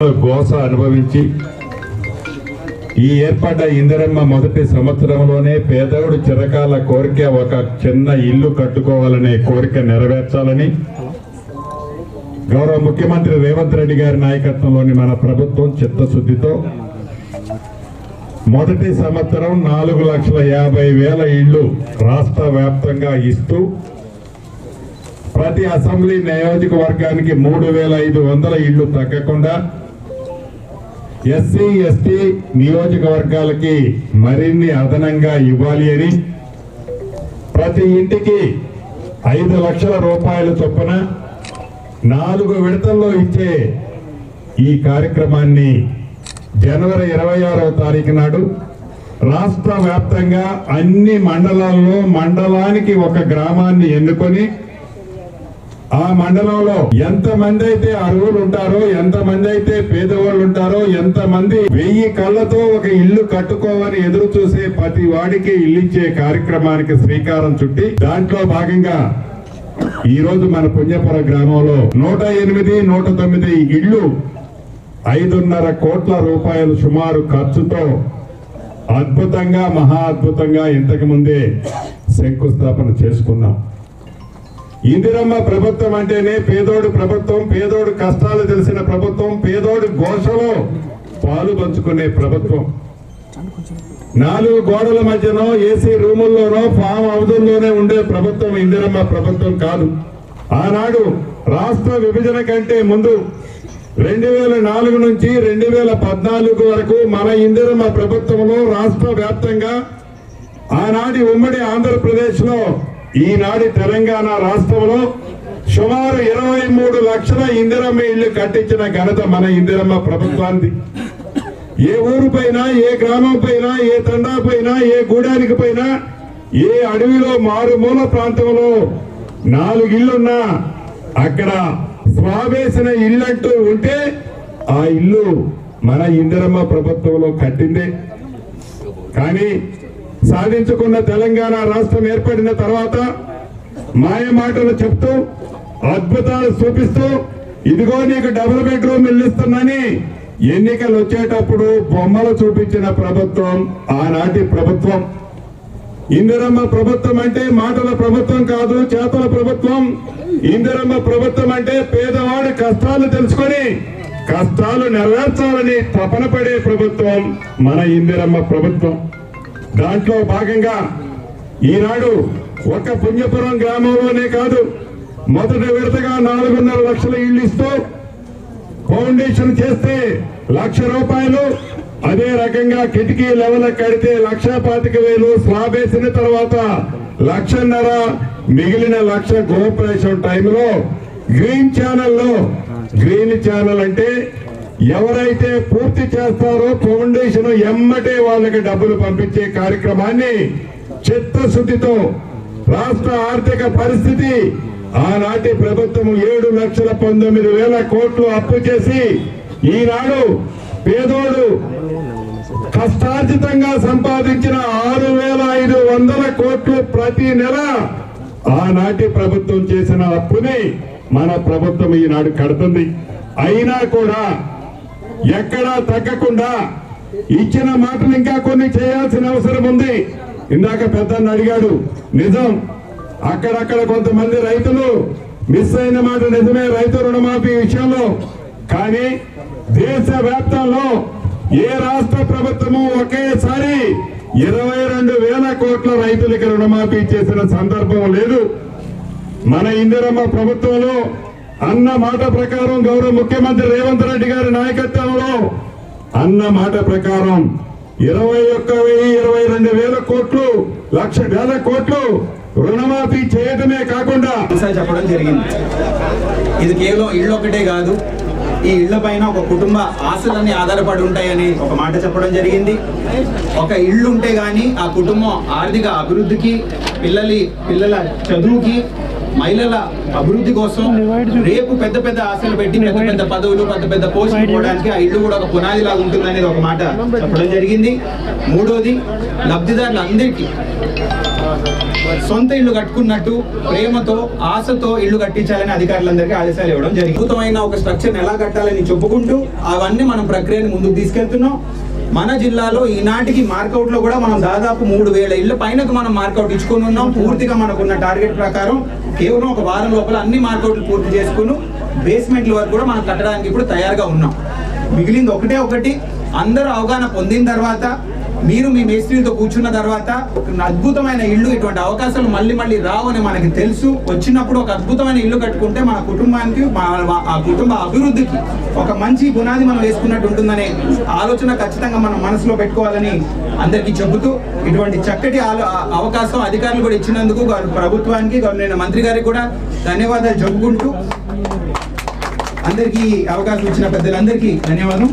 గోస అనుభవించి ఈ ఏర్పడ్డ ఇందిరమ్మ మొదటి సంవత్సరంలోనే పేదవుడు చిరకాల కోరిక ఒక చిన్న ఇల్లు కట్టుకోవాలనే కోరిక నెరవేర్చాలని గౌరవ ముఖ్యమంత్రి రేవంత్ రెడ్డి గారి నాయకత్వంలోని మన ప్రభుత్వం చిత్తశుద్ధితో మొదటి సంవత్సరం 4,50,000 ఇళ్లు రాష్ట్ర వ్యాప్తంగా ఇస్తూ ప్రతి అసెంబ్లీ నియోజకవర్గానికి 3,500 ఇళ్లు తగ్గకుండా ఎస్సీ ఎస్టీ నియోజకవర్గాలకి మరిన్ని అదనంగా ఇవ్వాలి అని ప్రతి ఇంటికి 5 లక్షల రూపాయల చొప్పున 4 విడతల్లో ఇచ్చే ఈ కార్యక్రమాన్ని జనవరి 26వ తారీఖు నాడు రాష్ట్ర వ్యాప్తంగా అన్ని మండలాల్లో మండలానికి ఒక గ్రామాన్ని ఎన్నుకొని ఆ మండలంలో ఎంతమంది అయితే అర్హులు ఉంటారో, ఎంతమంది అయితే పేదవాళ్ళు ఉంటారో, ఎంతమంది 1000 కళ్ళతో ఒక ఇల్లు కట్టుకోవని ఎదురు చూసే ప్రతి వాడికి ఇల్లిచ్చే కార్యక్రమానికి శ్రీకారం చుట్టి దాంట్లో భాగంగా ఈ రోజు మన పుణ్యపుర గ్రామంలో 108, 109 ఇళ్లు 5.5 కోట్ల రూపాయలు సుమారు ఖర్చుతో అద్భుతంగా మహా అద్భుతంగా ఇంతకు ముందే శంకుస్థాపన చేసుకున్నాం. ఇందిరమ్మ ప్రభుత్వం అంటేనే పేదోడు ప్రభుత్వం, పేదోడు కష్టాలు తెలిసిన ప్రభుత్వం, పేదోడు ఘోషలో పాలు పంచుకునే ప్రభుత్వం. 4 గోడల మధ్యనో ఏసీ రూముల్లోనో ఫామ్ హౌజుల్లోనే ఉండే ప్రభుత్వం ఇందిరమ్మ ప్రభుత్వం కాదు. ఆనాడు రాష్ట్ర విభజన కంటే ముందు 2004 నుంచి 2014 వరకు మన ఇందిరమ్మ ప్రభుత్వంలో రాష్ట్ర వ్యాప్తంగా ఆనాటి ఉమ్మడి ఆంధ్రప్రదేశ్ లో ఈనాటి తెలంగాణ రాష్ట్రంలో సుమారు 23 లక్షల ఇందిరమ్మ ఇళ్లు కట్టించిన ఘనత మన ఇందిరమ్మ ప్రభుత్వానికి. ఏ ఊరు పైన, ఏ గ్రామం పైన, ఏ తండా పైన, ఏ గూడానికి పైన, ఏ అడవిలో మారుమూల ప్రాంతంలో 4 ఇళ్లున్నా అక్కడ స్వావేసిన ఇల్లంటూ ఉంటే ఆ ఇల్లు మన ఇందిరమ్మ ప్రభుత్వంలో కట్టిందే. కానీ సాధించుకున్న తెలంగాణ రాష్ట్రం ఏర్పడిన తర్వాత మాయ మాటలు చెప్తూ అద్భుతాలు చూపిస్తూ ఇదిగో నీకు డబుల్ బెడ్రూమ్ ఇల్లు ఇస్తున్నాని ఎన్నికలు వచ్చేటప్పుడు బొమ్మలు చూపించిన ప్రభుత్వం ఆనాటి ప్రభుత్వం. ఇందిరమ్మ ప్రభుత్వం అంటే మాటల ప్రభుత్వం కాదు, చేతల ప్రభుత్వం. ఇందిరమ్మ ప్రభుత్వం అంటే పేదవాడి కష్టాలు తెలుసుకొని కష్టాలు నెరవేర్చాలని తపన పడే ప్రభుత్వం మన ఇందిరమ్మ ప్రభుత్వం. దాంట్లో భాగంగా ఈనాడు ఒక పుణ్యపురం గ్రామంలోనే కాదు, మొదటి విడతగా 4.5 లక్షల ఇళ్లు ఇస్తూ ఫౌండేషన్ చేస్తే 1,00,000 రూపాయలు, అదే రకంగా కిటికీ లెవెల్ కడితే 1,25,000, స్లాబ్ వేసిన తర్వాత 1,50,000, మిగిలిన 1,00,000 గృహప్రవేశం టైంలో గ్రీన్ ఛానల్లో, గ్రీన్ ఛానల్ అంటే ఎవరైతే పూర్తి చేస్తారో ఫౌండేషన్ ఎమ్మటే వాళ్ళకి డబ్బులు పంపించే కార్యక్రమాన్ని చిత్తశుద్ధితో రాష్ట్ర ఆర్థిక పరిస్థితి ఆనాటి ప్రభుత్వం 7,19,000 కోట్లు అప్పు చేసి ఈనాడు పేదోడు కష్టార్జితంగా సంపాదించిన 6,500 కోట్లు ప్రతి నెల ఆనాటి ప్రభుత్వం చేసిన అప్పుని మన ప్రభుత్వం ఈనాడు కడుతుంది. అయినా కూడా ఎక్కడా తగ్గకుండా ఇచ్చిన మాటలు ఇంకా కొన్ని చేయాల్సిన అవసరం ఉంది. ఇందాక పెద్దన్న అడిగాడు, నిజం, అక్కడక్కడ కొంతమంది రైతులు మిస్ అయిన మాట నిజమే రైతు రుణమాఫీ విషయంలో. కానీ దేశ వ్యాప్తంలో ఏ రాష్ట్ర ప్రభుత్వము ఒకేసారి 22,000 కోట్ల రైతులకి రుణమాఫీ చేసిన సందర్భం లేదు. మన ఇందిరమ్మ ప్రభుత్వంలో అన్న మాట ప్రకారం గౌరవ ముఖ్యమంత్రి రేవంత్ రెడ్డి గారి నాయకత్వంలో అన్న మాట ప్రకారం 21,000-22,000 కోట్లు 1,00,000 కోట్లు రుణమాఫీ చేయడమే కాకుండా చెప్పడం జరిగింది. ఇది కేవలం ఇళ్ళు ఒకటే కాదు, ఈ ఇళ్ల పైన ఒక కుటుంబ ఆశలన్నీ ఆధారపడి ఉంటాయని ఒక మాట చెప్పడం జరిగింది. ఒక ఇల్లు ఉంటే గానీ ఆ కుటుంబం ఆర్థిక అభివృద్ధికి, పిల్లల చదువుకి మహిళల అభివృద్ధి కోసం రేపు పెద్ద పెద్ద ఆశలు పెట్టి పెద్ద పెద్ద పదవులు పెద్ద పెద్ద పోస్టులు పోవడానికి ఆ ఇల్లు కూడా ఒక పునాది లాగా ఉంటుందనేది ఒక మాట చెప్పడం జరిగింది. మూడోది, లబ్ధిదారులందరికీ సొంత ఇల్లు కట్టుకున్నట్టు ప్రేమతో ఆశతో ఇల్లు కట్టించాలని అధికారులందరికీ ఆదేశాలు ఇవ్వడం జరిగింది. అద్భుతమైన ఒక స్ట్రక్చర్ ఎలా కట్టాలని చెప్పుకుంటూ అవన్నీ మనం ప్రక్రియను ముందుకు తీసుకెళ్తున్నాం. మన జిల్లాలో ఈనాటికి మార్కౌట్ లో కూడా మనం దాదాపు 3,000 ఇళ్ల పైనకు మనం మార్కౌట్ ఇచ్చుకొని ఉన్నాం. పూర్తిగా మనకున్న టార్గెట్ ప్రకారం కేవలం ఒక వారం లోపల అన్ని మార్కౌట్లు పూర్తి చేసుకుని బేస్మెంట్ల వరకు కూడా మనం కట్టడానికి ఇప్పుడు తయారుగా ఉన్నాం. మిగిలింది ఒకటి అందరూ అవగాహన పొందిన తర్వాత మీరు మీ మేస్త్రీలతో కూర్చున్న తర్వాత ఒక అద్భుతమైన ఇల్లు, ఇటువంటి అవకాశాలు మళ్ళీ మళ్ళీ రావని మనకి తెలుసు. వచ్చినప్పుడు ఒక అద్భుతమైన ఇల్లు కట్టుకుంటే మన కుటుంబానికి ఆ కుటుంబ అభివృద్ధికి ఒక మంచి పునాది మనం వేసుకున్నట్టు ఉంటుందనే ఆలోచన ఖచ్చితంగా మనం మనసులో పెట్టుకోవాలని అందరికీ చెబుతూ, ఇటువంటి చక్కటి అవకాశం అధికారులు కూడా ఇచ్చినందుకు ప్రభుత్వానికి, గవర్నమెంట్ మంత్రి గారికి కూడా ధన్యవాదాలు చెప్పుకుంటూ అందరికీ అవకాశం ఇచ్చిన పెద్దలందరికీ ధన్యవాదం.